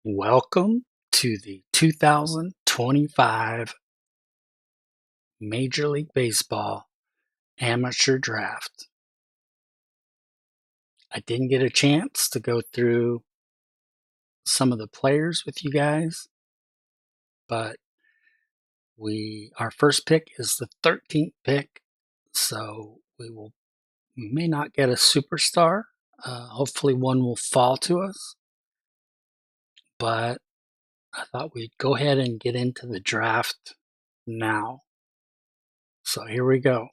Welcome to the 2025 Major League Baseball Amateur Draft. I didn't get a chance to go through some of the players with you guys, but our first pick is the 13th pick, so we may not get a superstar. Hopefully one will fall to us, but I thought we'd go ahead and get into the draft now. So here we go.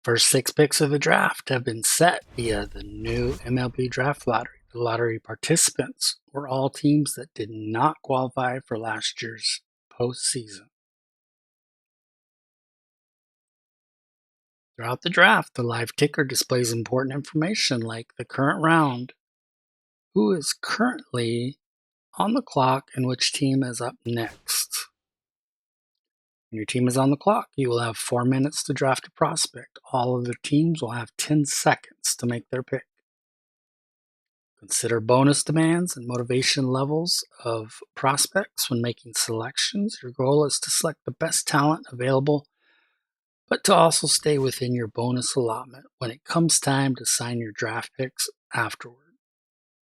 First 6 picks of the draft have been set via the new MLB draft lottery. The lottery participants were all teams that did not qualify for last year's postseason. Throughout the draft, the live ticker displays important information like the current round, who is currently on the clock, and which team is up next. When your team is on the clock, you will have 4 minutes to draft a prospect. All of the teams will have 10 seconds to make their pick. Consider bonus demands and motivation levels of prospects when making selections. Your goal is to select the best talent available, but to also stay within your bonus allotment when it comes time to sign your draft picks afterward.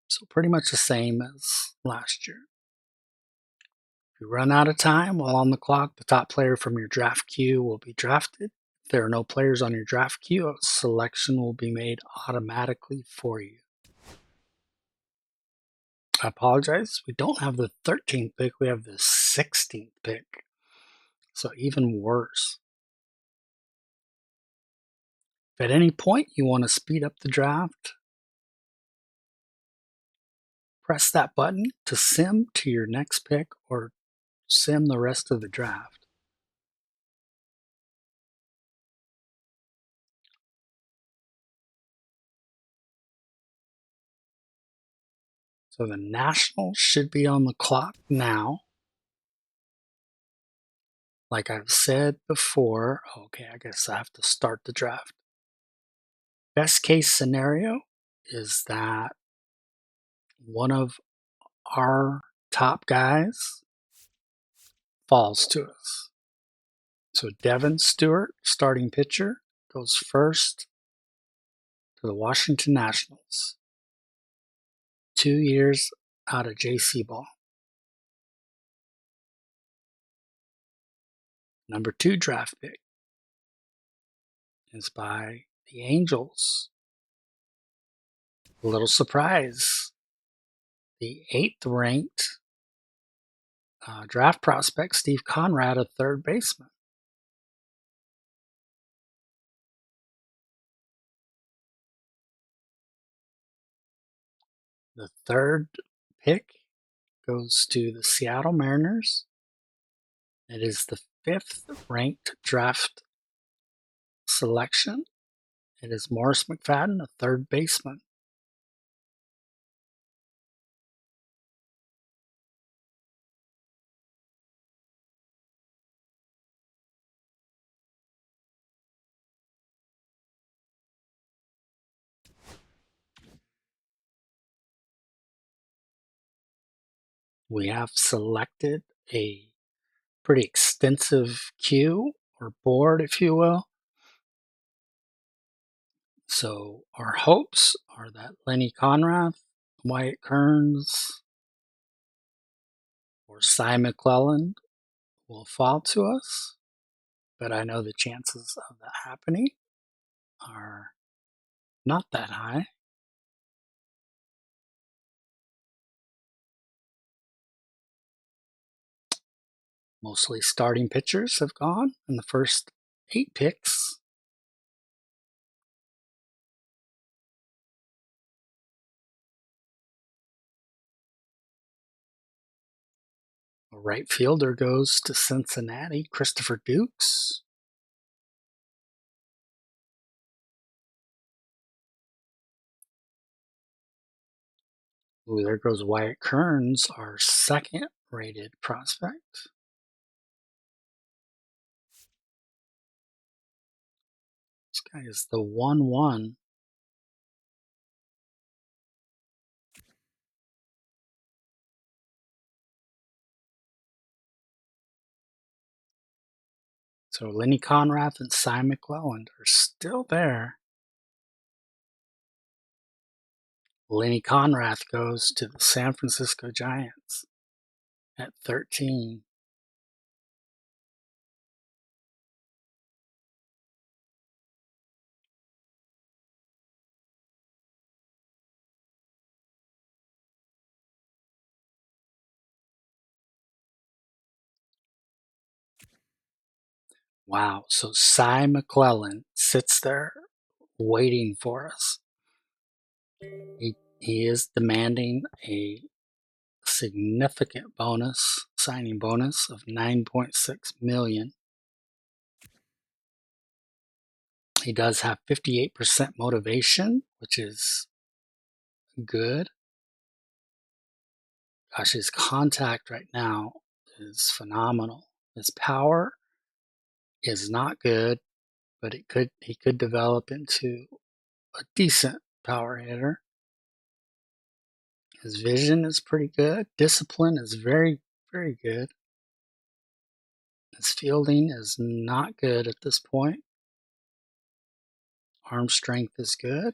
So pretty much the same as last year. If you run out of time while on the clock, the top player from your draft queue will be drafted. If there are no players on your draft queue, a selection will be made automatically for you. I apologize. We don't have the 13th pick. We have the 16th pick. So even worse. If at any point you want to speed up the draft, press that button to sim to your next pick or sim the rest of the draft. So the Nationals should be on the clock now. Like I've said before, okay, I guess I have to start the draft. Best case scenario is that one of our top guys falls to us. So Devin Stewart, starting pitcher, goes first to the Washington Nationals. 2 years out of JC ball. Number 2 draft pick is by the Angels. A little surprise. The 8th ranked draft prospect, Steve Conrad, a third baseman. The 3rd pick goes to the Seattle Mariners. It is the 5th ranked draft selection. It is Morris McFadden, a third baseman. We have selected a pretty extensive queue or board, if you will. So our hopes are that Lenny Conrath, Wyatt Kearns, or Cy McClelland will fall to us, but I know the chances of that happening are not that high. Mostly starting pitchers have gone in the first 8 picks. A right fielder goes to Cincinnati, Christopher Dukes. Ooh, there goes Wyatt Kearns, our 2nd rated prospect. This guy is the 1-1. So Lenny Conrath and Cy McClelland are still there. Lenny Conrath goes to the San Francisco Giants at 13. Wow, so Cy McClelland sits there waiting for us. He is demanding a significant bonus, signing bonus of $9.6 million. He does have 58% motivation, which is good. Gosh, his contact right now is phenomenal. His power is not good, but he could develop into a decent power hitter. His vision is pretty good. Discipline is very, very good. His fielding is not good at this point. Arm strength is good.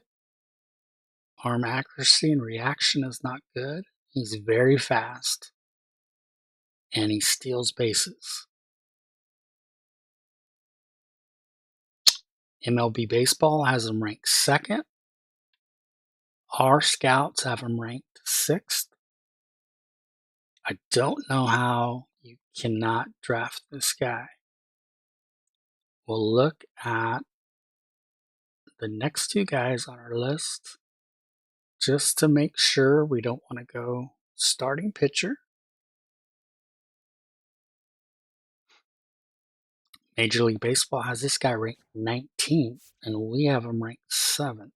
Arm accuracy and reaction is not good. He's very fast. And he steals bases. MLB Baseball has him ranked second. Our scouts have him ranked sixth. I don't know how you cannot draft this guy. We'll look at the next two guys on our list just to make sure we don't want to go starting pitcher. Major League Baseball has this guy ranked 19th, and we have him ranked 7th.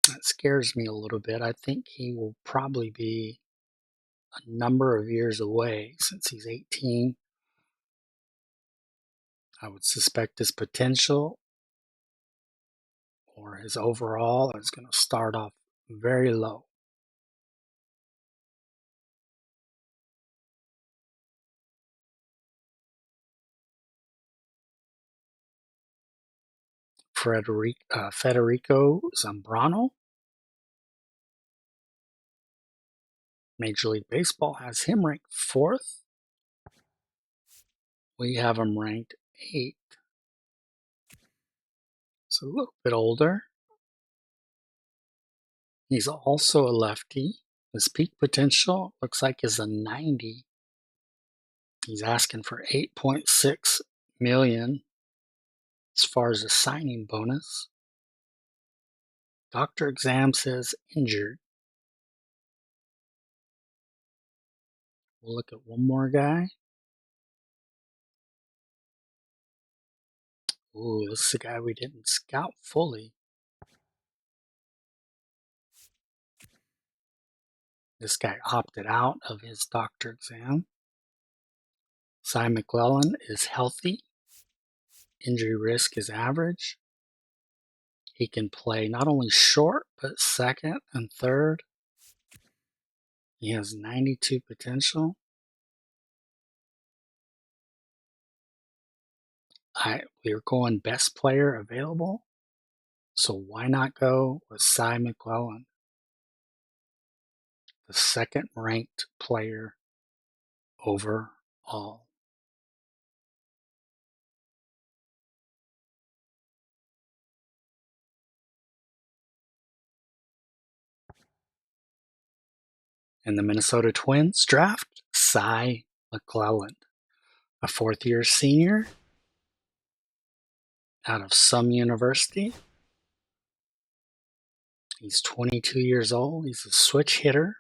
That scares me a little bit. I think he will probably be a number of years away since he's 18. I would suspect his potential or his overall is going to start off very low. Federico Zambrano. Major League Baseball has him ranked 4th. We have him ranked 8th. So a little bit older. He's also a lefty. His peak potential looks like is a 90. He's asking for $8.6 million as far as a signing bonus. Doctor exam says injured. We'll look at one more guy. Ooh, this is a guy we didn't scout fully. This guy opted out of his doctor exam. Cy McClelland is healthy. Injury risk is average. He can play not only short, but second and third. He has 92 potential. We're going best player available. So why not go with Cy McClelland, the second ranked player overall? In the Minnesota Twins draft, Cy McClelland, a fourth-year senior out of some university. He's 22 years old. He's a switch hitter.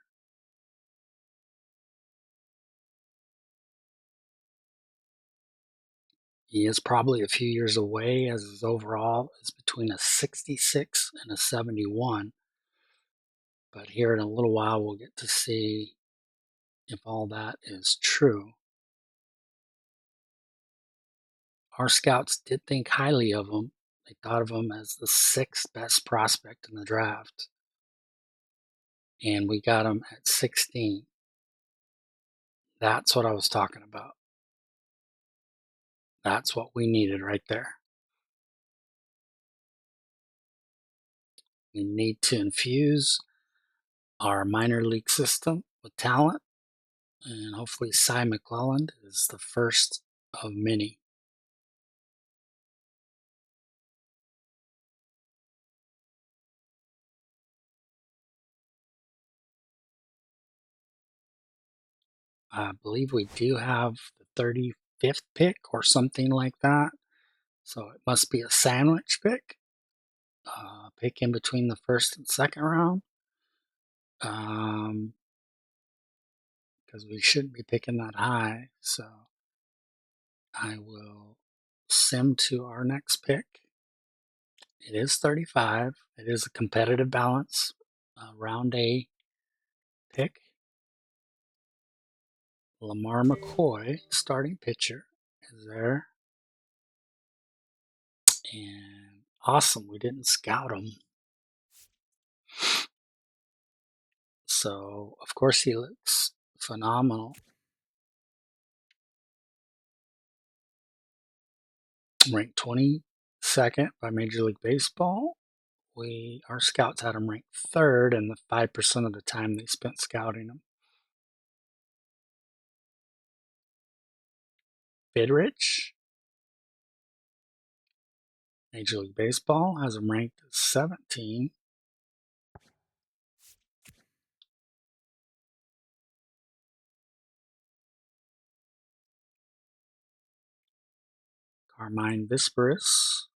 He is probably a few years away, as his overall is between a 66 and a 71. But here in a little while, we'll get to see if all that is true. our scouts did think highly of him. They thought of him as the sixth best prospect in the draft. And we got him at 16. That's what I was talking about. That's what we needed right there. We need to infuse our minor league system with talent, and hopefully Cy McClelland is the first of many. I believe we do have the 35th pick or something like that, so it must be a sandwich pick. Pick in between the first and second round, because we shouldn't be picking that high. So I will sim to our next pick. It is 35. It is a competitive balance, round A pick. Lamar McCoy, starting pitcher, is there. And awesome, we didn't scout him. So, of course, he looks phenomenal. Ranked 22nd by Major League Baseball. Our scouts had him ranked third, and the 5% of the time they spent scouting him. Fidrich, Major League Baseball, has him ranked as 17. Carmine Visperis,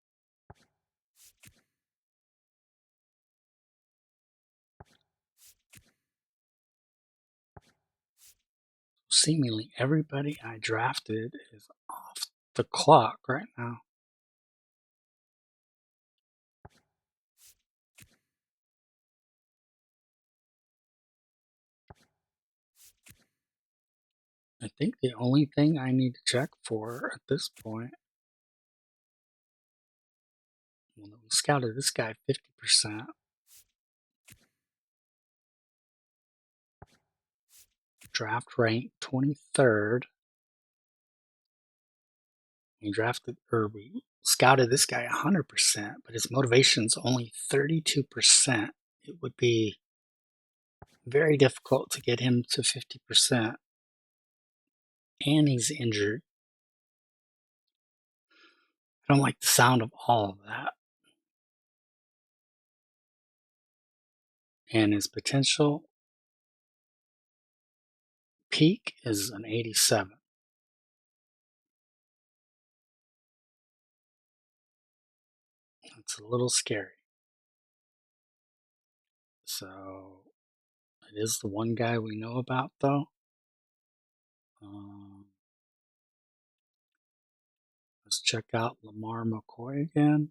seemingly everybody I drafted is off the clock right now. I think the only thing I need to check for at this point, well, we scouted this guy 50%. Draft rank 23rd. We scouted this guy 100%, but his motivation's only 32%. It would be very difficult to get him to 50%. And he's injured. I don't like the sound of all of that. And his potential peak is an 87. It's a little scary. So it is the one guy we know about, though. Let's check out Lamar McCoy again.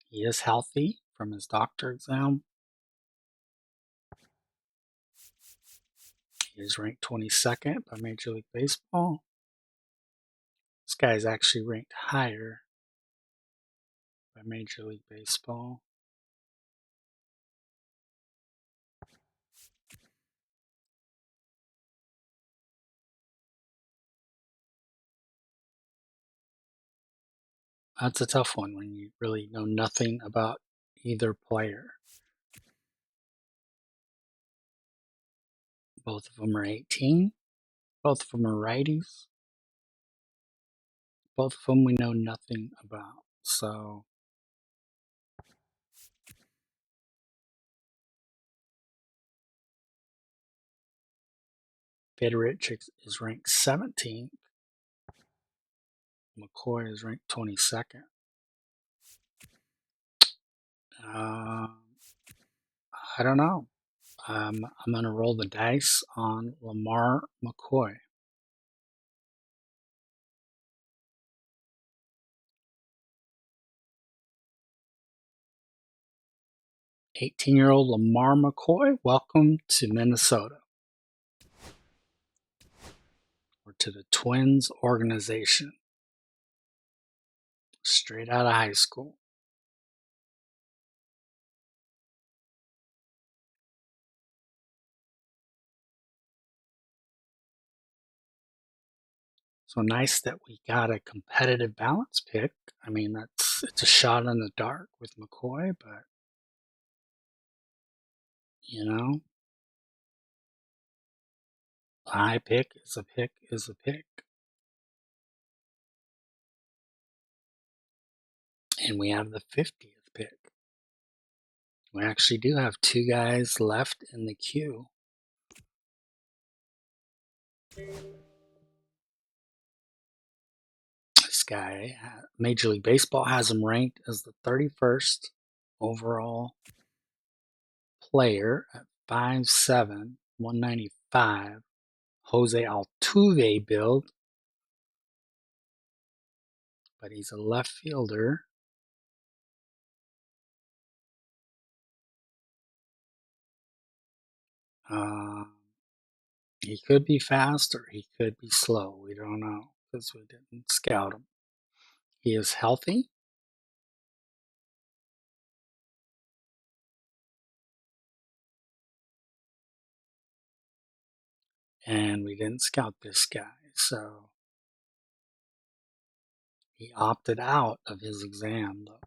He is healthy from his doctor exam. He is ranked 22nd by Major League Baseball. This guy is actually ranked higher by Major League Baseball. That's a tough one when you really know nothing about either player. Both of them are 18. Both of them are righties. Both of them we know nothing about. So Fidrich is ranked 17th. McCoy is ranked 22nd. I don't know. I'm going to roll the dice on Lamar McCoy. "18-year-old Lamar McCoy, welcome to Minnesota, or to the Twins organization." straight out of high school. So nice that we got a competitive balance pick. I mean, it's a shot in the dark with McCoy, but you know, a high pick is a pick is a pick. And we have the 50th pick. We actually do have two guys left in the queue. This guy, Major League Baseball has him ranked as the 31st overall player at 5'7", 195. Jose Altuve build, but he's a left fielder. He could be fast or he could be slow. We don't know because we didn't scout him. He is healthy. And we didn't scout this guy, so he opted out of his exam, though,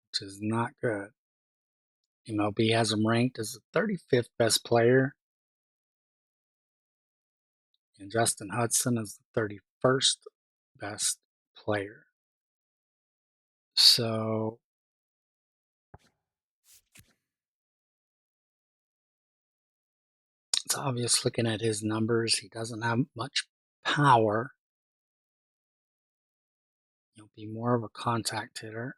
which is not good. MLB has him ranked as the 35th best player, and Justin Hudson is the 31st best player. So it's obvious looking at his numbers, he doesn't have much power. He'll be more of a contact hitter.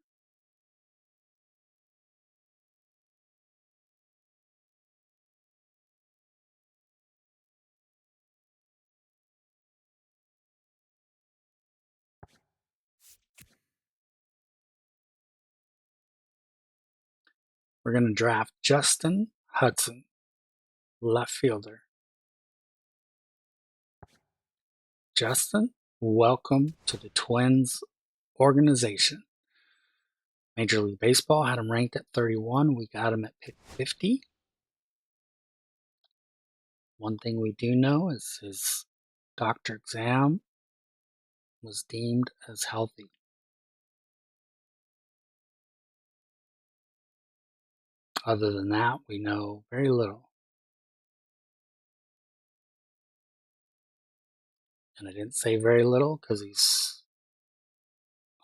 We're going to draft Justin Hudson, left fielder. Justin, welcome to the Twins organization. Major League Baseball had him ranked at 31. We got him at pick 50. One thing we do know is his doctor exam was deemed as healthy. Other than that, we know very little. And I didn't say very little because he's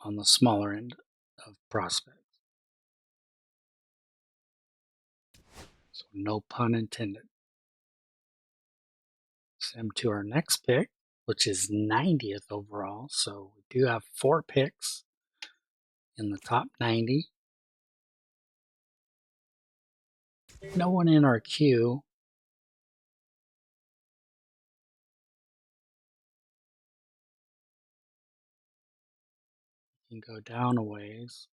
on the smaller end of prospects. So no pun intended. Send to our next pick, which is 90th overall. So we do have 4 picks in the top 90. No one in our queue. You can go down a ways.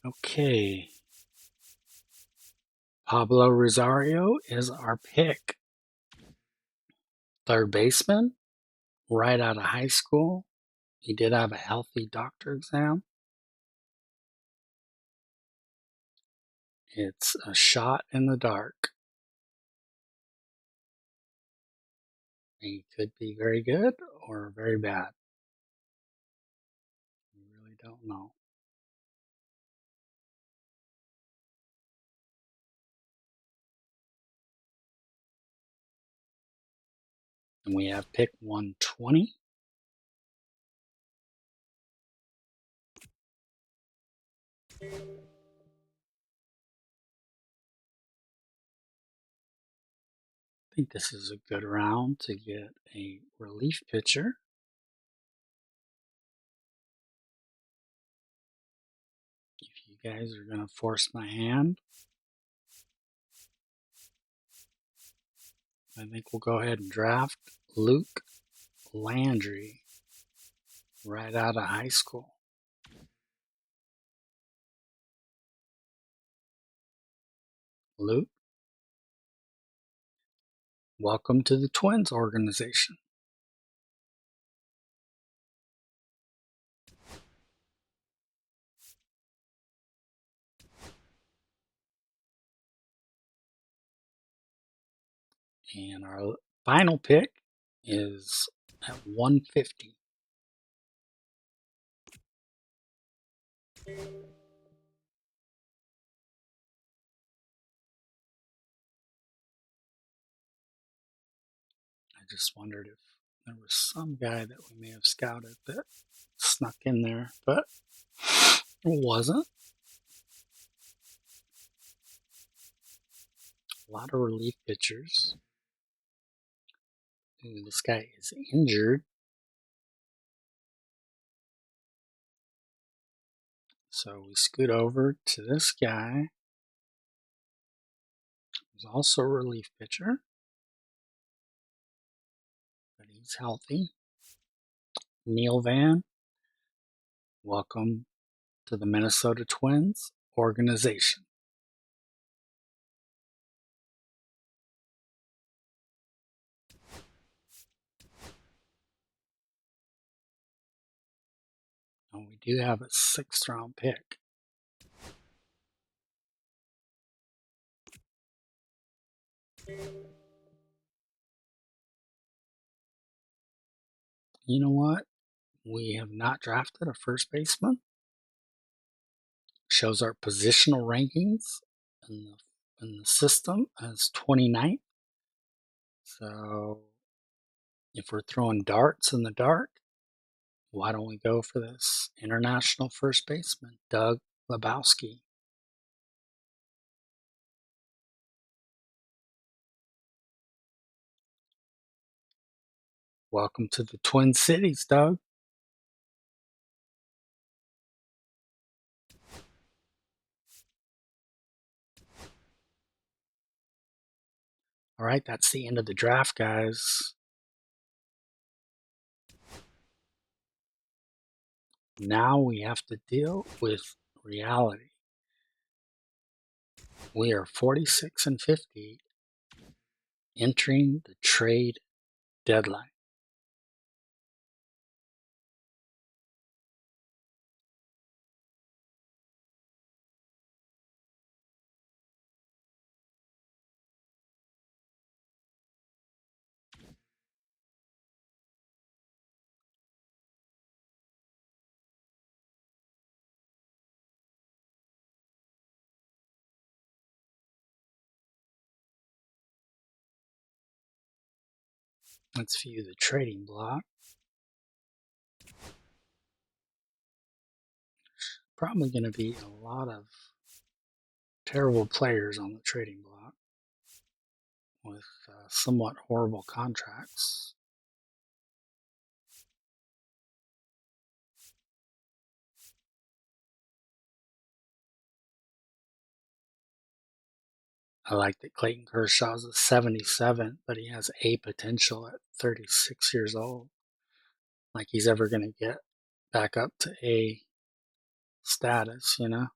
Okay. Pablo Rosario is our pick. Third baseman, right out of high school. He did have a healthy doctor exam. It's a shot in the dark. He could be very good or very bad. We really don't know. And we have pick 120. I think this is a good round to get a relief pitcher. If you guys are going to force my hand, I think we'll go ahead and draft Luke Landry right out of high school. Luke, welcome to the Twins organization. And our final pick is at 150. I just wondered if there was some guy that we may have scouted that snuck in there, but it wasn't. A lot of relief pitchers. Ooh, this guy is injured. So we scoot over to this guy, who's also a relief pitcher, but he's healthy. Neil Van, welcome to the Minnesota Twins organization. And we do have a 6th round pick. You know what? We have not drafted a first baseman. Shows our positional rankings in the system as 29th. So if we're throwing darts in the dark, why don't we go for this international first baseman, Doug Lebowski? Welcome to the Twin Cities, Doug. All right, that's the end of the draft, guys. Now we have to deal with reality. We are 46 and 50 entering the trade deadline. Let's view the trading block. Probably going to be a lot of terrible players on the trading block with somewhat horrible contracts. I like that Clayton Kershaw's a 77, but he has A potential at 36 years old. Like he's ever going to get back up to A status, you know?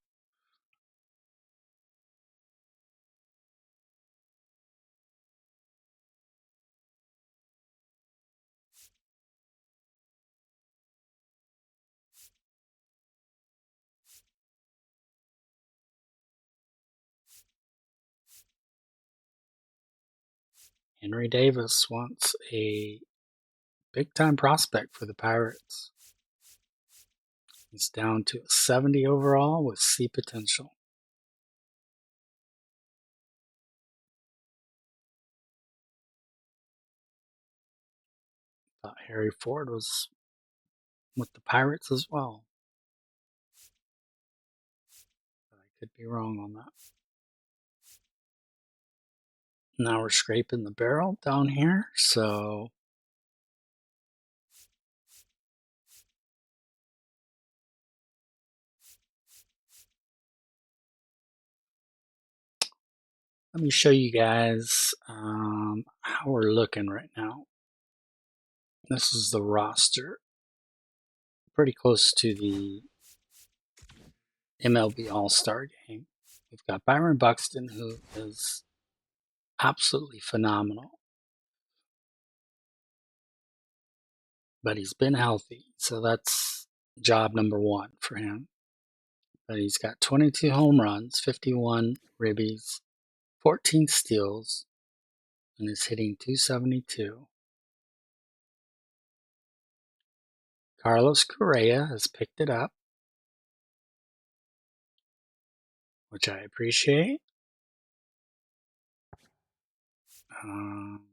Henry Davis wants a big time prospect for the Pirates. He's down to a 70 overall with C potential. Thought Harry Ford was with the Pirates as well. But I could be wrong on that. Now we're scraping the barrel down here, so let me show you guys how we're looking right now. This is the roster, pretty close to the MLB All-Star game. We've got Byron Buxton, who is absolutely phenomenal, but he's been healthy, so that's job number one for him. But he's got 22 home runs, 51 ribbies, 14 steals, and is hitting .272. Carlos Correa has picked it up, which I appreciate. Um,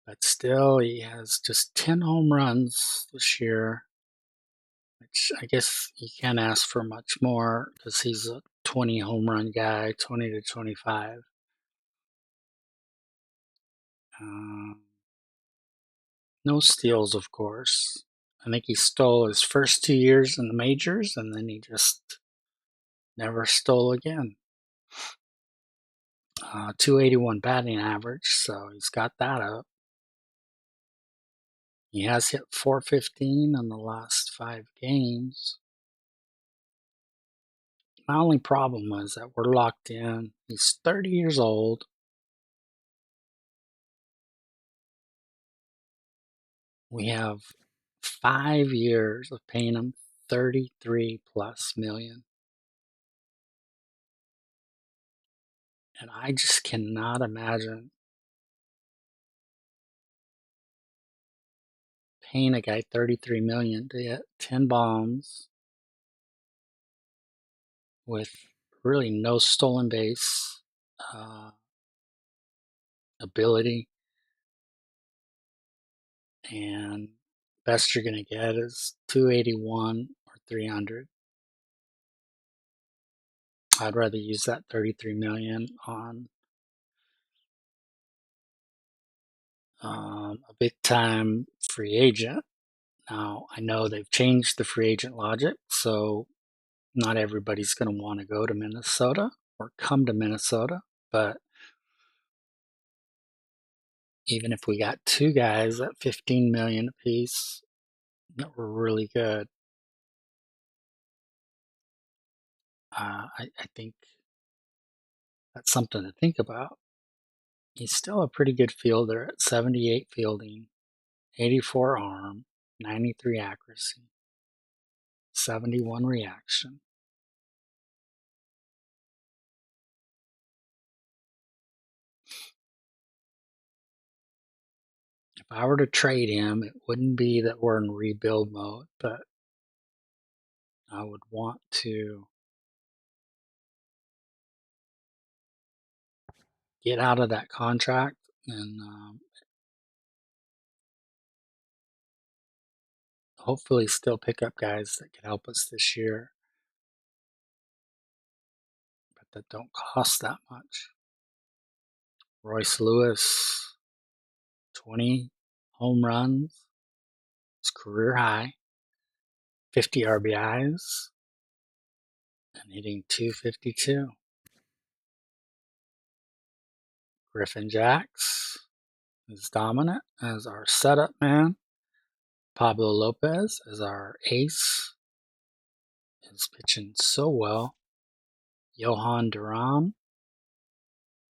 but still, he has just 10 home runs this year, which I guess you can't ask for much more because he's a 20 home run guy, 20 to 25. Um, no steals, of course. I think he stole his first 2 years in the majors, and then he just never stole again. 281 batting average, so he's got that up. He has hit .415 in the last 5 games. My only problem is that we're locked in. He's 30 years old. We have 5 years of paying him 33 plus million. And I just cannot imagine paying a guy 33 million to hit 10 bombs with really no stolen base ability, and best you're going to get is 281 or 300. I'd rather use that 33 million on a big time free agent. Now, I know they've changed the free agent logic, so not everybody's going to want to go to Minnesota or come to Minnesota, but even if we got two guys at 15 million apiece that were really good, I think that's something to think about. He's still a pretty good fielder at 78 fielding, 84 arm, 93 accuracy, 71 reaction. If I were to trade him, it wouldn't be that we're in rebuild mode, but I would want to get out of that contract and hopefully still pick up guys that can help us this year, but that don't cost that much. Royce Lewis, 20 home runs, his career high, 50 RBIs, and hitting .252. Griffin Jacks is dominant as our setup man. Pablo Lopez as our ace is pitching so well. Johan Duran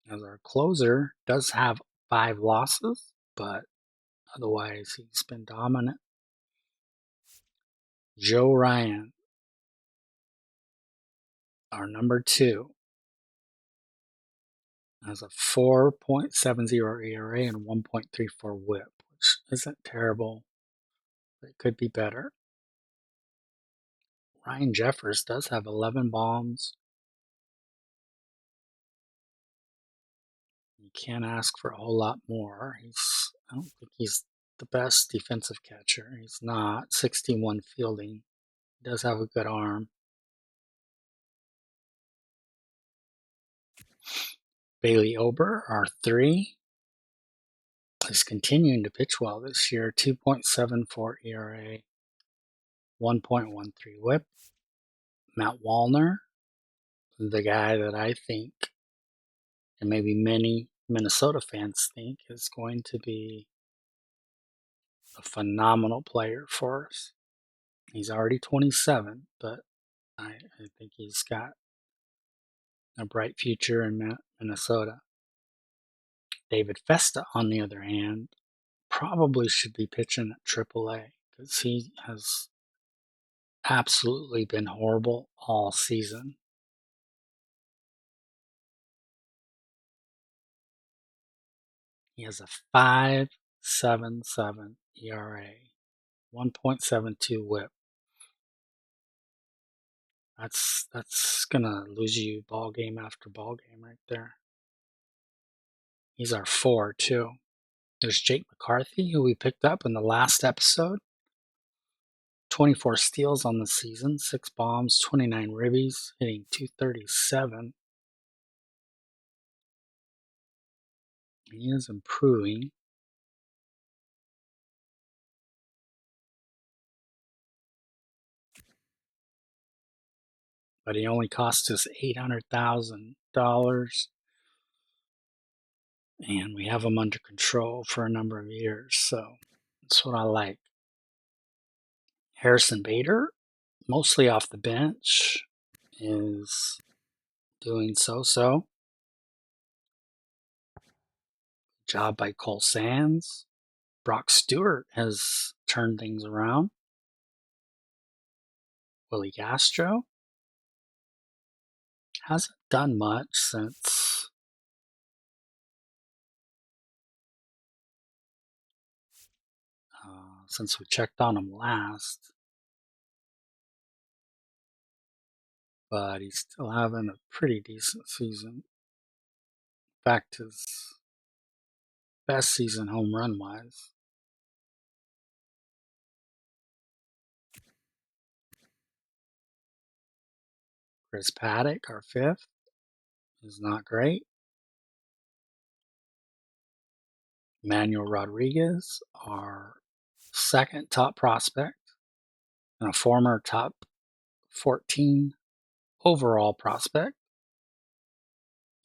as our closer does have 5 losses, but otherwise he's been dominant. Joe Ryan, our number 2, has a 4.70 ERA and 1.34 WHIP, which isn't terrible, but it could be better. Ryan Jeffers does have 11 bombs. You can't ask for a whole lot more. I don't think he's the best defensive catcher. He's not. 61 fielding. He does have a good arm. Bailey Ober, our 3, is continuing to pitch well this year. 2.74 ERA, 1.13 WHIP. Matt Wallner, the guy that I think, and maybe many Minnesota fans think, is going to be a phenomenal player for us. He's already 27, but I think he's got a bright future in Minnesota. David Festa, on the other hand, probably should be pitching at AAA because he has absolutely been horrible all season. He has a 5.77 ERA, 1.72 WHIP. That's gonna lose you ball game after ball game right there. He's our 4 too. There's Jake McCarthy, who we picked up in the last episode. 24 steals on the season, 6 bombs, 29 ribbies, hitting .237. He is improving. But he only cost us $800,000. And we have him under control for a number of years. So that's what I like. Harrison Bader, mostly off the bench, is doing so-so. Job by Cole Sands. Brock Stewart has turned things around. Willie Castro hasn't done much since we checked on him last, but he's still having a pretty decent season. In fact, his best season home run wise. Chris Paddock, our 5th, is not great. Manuel Rodriguez, our 2nd top prospect, and a former top 14 overall prospect,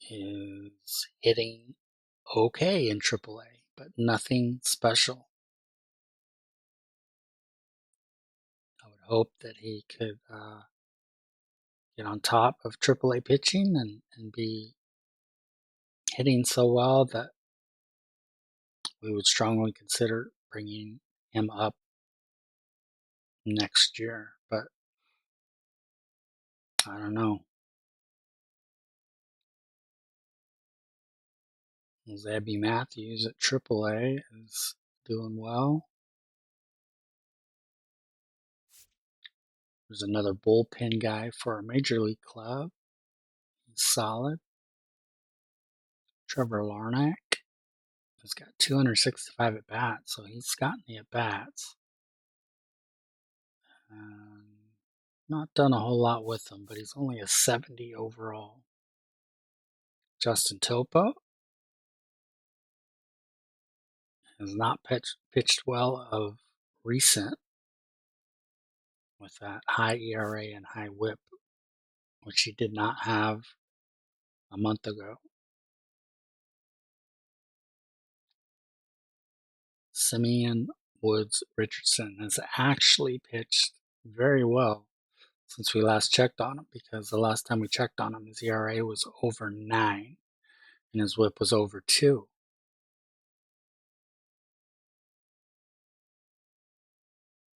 is hitting okay in AAA, but nothing special. I would hope that he could get on top of AAA pitching and be hitting so well that we would strongly consider bringing him up next year. But I don't know. Zabby Matthews at AAA is doing well. There's another bullpen guy for our major league club. He's solid. Trevor Larnack has got 265 at bats, so he's gotten the at bats. Not done a whole lot with him, but he's only a 70 overall. Justin Topa has not pitched well of recent with that high ERA and high WHIP, which he did not have a month ago. Simeon Woods Richardson has actually pitched very well since we last checked on him, because the last time we checked on him, his ERA was over 9 and his WHIP was over 2.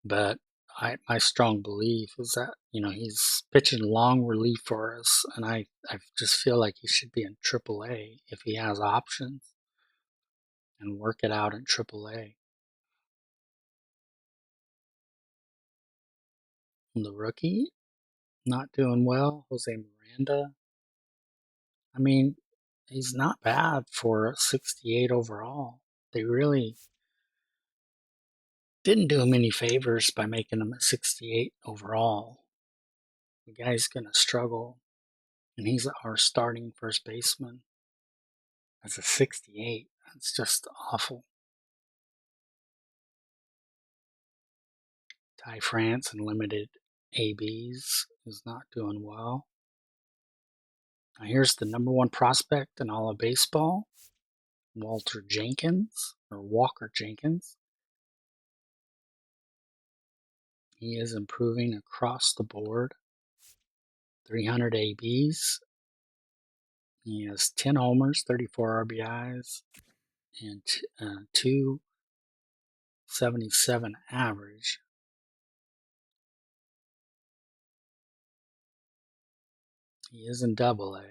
But my strong belief is that, he's pitching long relief for us, and I just feel like he should be in AAA if he has options and work it out in AAA. And the rookie, not doing well, Jose Miranda. I mean, he's not bad for 68 overall. They really didn't do him any favors by making him a 68 overall. The guy's going to struggle, and he's our starting first baseman. That's a 68. That's just awful. Ty France and limited ABs is not doing well. Now here's the number one prospect in all of baseball, Walker Jenkins. He is improving across the board. 300 ABs. He has 10 homers, 34 RBIs, and 277 average. He is in Double A.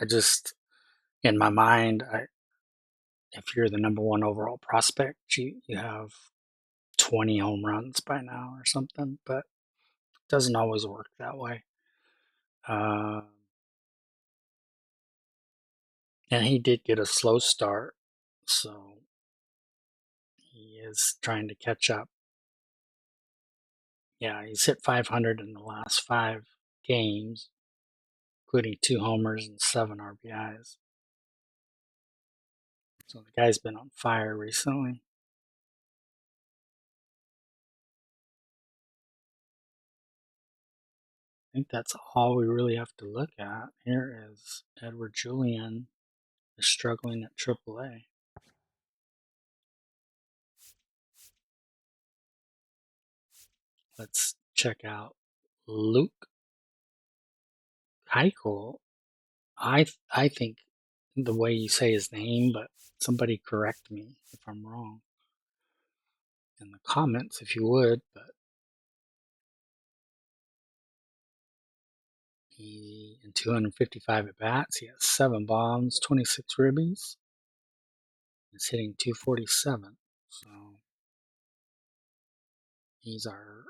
I just in my mind, if you're the number one overall prospect, you have 20 home runs by now or something, but it doesn't always work that way. Uh, and he did get a slow start, so he is trying to catch up. Yeah, he's hit 500 in the last 5 games, including 2 homers and 7 RBIs. So the guy's been on fire recently. I think that's all we really have to look at. Here is Edward Julian is struggling at AAA. Let's check out Luke Heichel. I think the way you say his name, but somebody correct me if I'm wrong in the comments if you would. But he in 255 at bats, he has 7 bombs, 26 ribbies. He's hitting 247. So he's our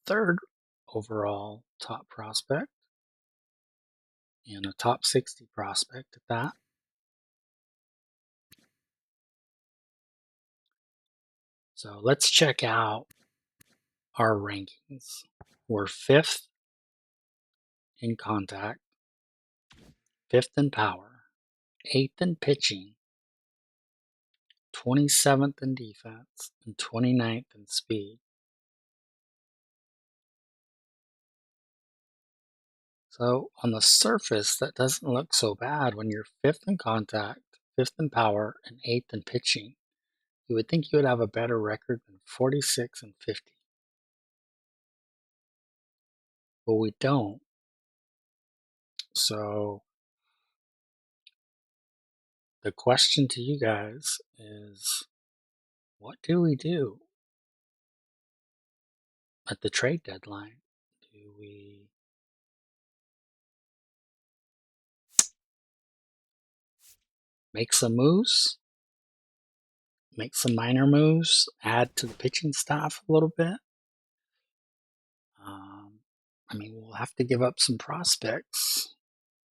3rd overall top prospect and a top 60 prospect at that. So let's check out our rankings. We're 5th in contact, 5th in power, 8th in pitching, 27th in defense, and 29th in speed. So on the surface, that doesn't look so bad when you're 5th in contact, 5th in power, and 8th in pitching. You would think you would have a better record than 46 and 50. But we don't. So the question to you guys is, what do we do at the trade deadline? Do we make some moves? Make some minor moves? Add to the pitching staff a little bit? We'll have to give up some prospects.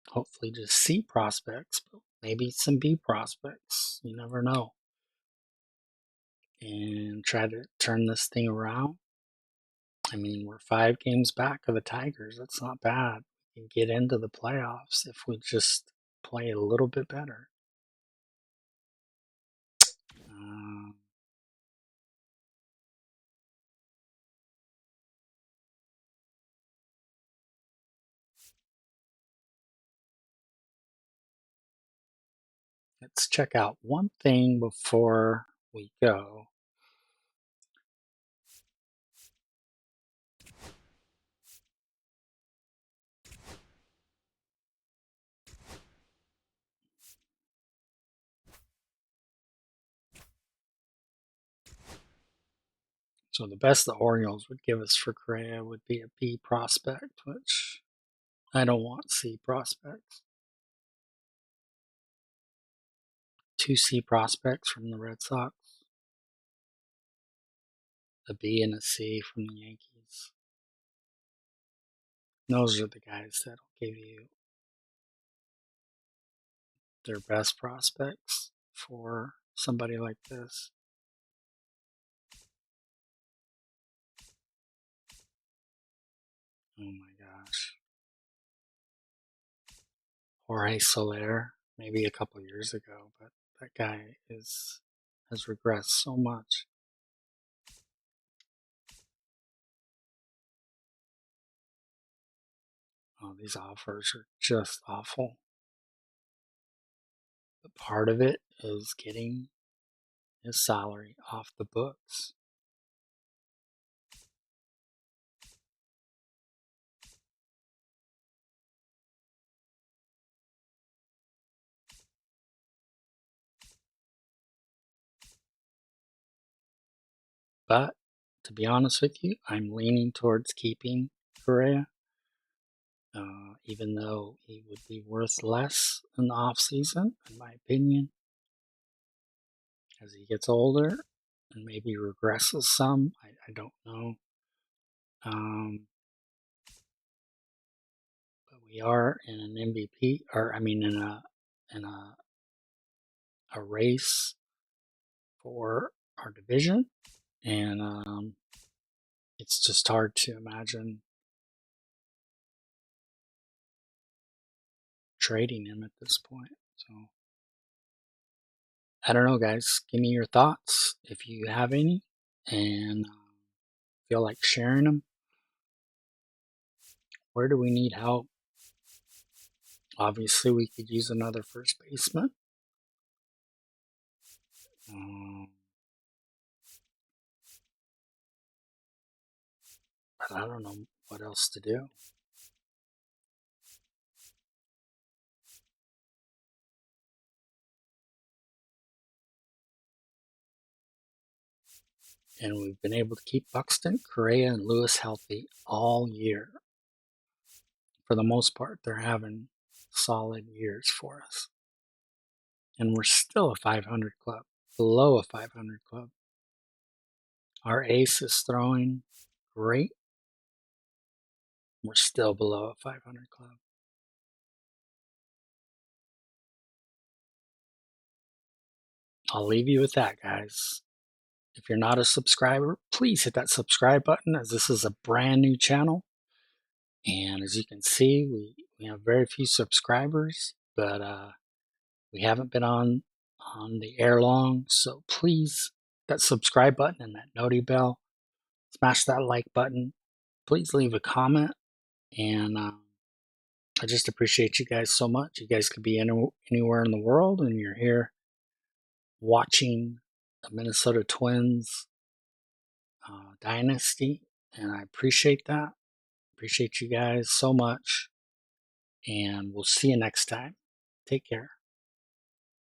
Hopefully just C prospects, but maybe some B prospects. You never know. And try to turn this thing around. We're 5 games back of the Tigers. That's not bad. We can get into the playoffs if we just play a little bit better. Let's check out one thing before we go. So the best the Orioles would give us for Correa would be a B prospect, which I don't want C prospects. 2 C prospects from the Red Sox. A B and a C from the Yankees. Those are the guys that'll give you their best prospects for somebody like this. Oh my gosh. Jorge Soler maybe a couple years ago, but that guy has regressed so much. Oh, these offers are just awful. But part of it is getting his salary off the books. But to be honest with you, I'm leaning towards keeping Correa, even though he would be worth less in the off season, in my opinion, as he gets older and maybe regresses some. I don't know. But we are in an MVP, or I mean, in a race for our division, and it's just hard to imagine trading him at this point. So I don't know, guys. Give me your thoughts if you have any, and feel like sharing them. Where do we need help? Obviously, we could use another first baseman. But I don't know what else to do. And we've been able to keep Buxton, Correa, and Lewis healthy all year. For the most part, they're having solid years for us. And we're still a 500 club, below a 500 club. Our ace is throwing great. We're still below a 500 club. I'll leave you with that, guys. If you're not a subscriber, please hit that subscribe button, as this is a brand new channel. And as you can see, we have very few subscribers, but we haven't been on the air long. So please, that subscribe button and that noti bell, smash that like button. Please leave a comment, and I just appreciate you guys so much. You guys could be anywhere in the world, and you're here watching the Minnesota Twins dynasty, and I appreciate that. Appreciate you guys so much, and we'll see you next time. Take care.